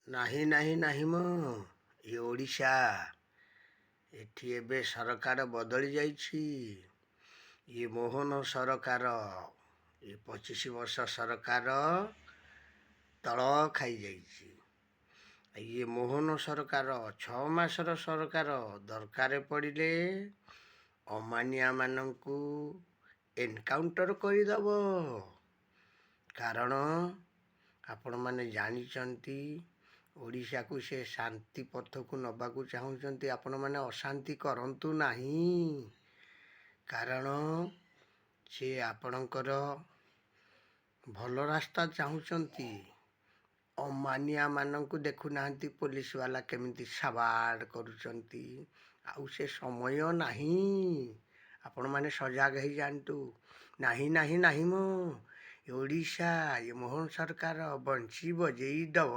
ନାହିଁ ନାହିଁ ନାହିଁ ମ ଏ ଓଡ଼ିଶା। ଏଠି ଏବେ ସରକାର ବଦଳି ଯାଇଛି। ଇଏ ମୋହନ ସରକାର, ଏ 25 ବର୍ଷ ସରକାର ତଳ ଖାଇଯାଇଛି। ଇଏ ମୋହନ ସରକାର 6 ମାସର ସରକାର। ଦରକାର ପଡ଼ିଲେ ଅମାନିଆମାନଙ୍କୁ ଏନକାଉଣ୍ଟର କରିଦେବ। କାରଣ ଆପଣମାନେ ଜାଣିଛନ୍ତି ଓଡ଼ିଶାକୁ ସେ ଶାନ୍ତି ପଥକୁ ନେବାକୁ ଚାହୁଁଛନ୍ତି। ଆପଣମାନେ ଅଶାନ୍ତି କରନ୍ତୁ ନାହିଁ, କାରଣ ସେ ଆପଣଙ୍କର ଭଲ ରାସ୍ତା ଚାହୁଁଛନ୍ତି। ଅମାନିଆମାନଙ୍କୁ ଦେଖୁନାହାନ୍ତି ପୋଲିସ ବାଲା କେମିତି ସାବାଡ଼ କରୁଛନ୍ତି। ଆଉ ସେ ସମୟ ନାହିଁ। ଆପଣମାନେ ସଜାଗ ହେଇଯାଆନ୍ତୁ। ନାହିଁ ନାହିଁ ନାହିଁ ମ ଓଡ଼ିଶା, ଏ ମୋହନ ସରକାର ବଂଶୀ ବଜେଇ ଦେବ।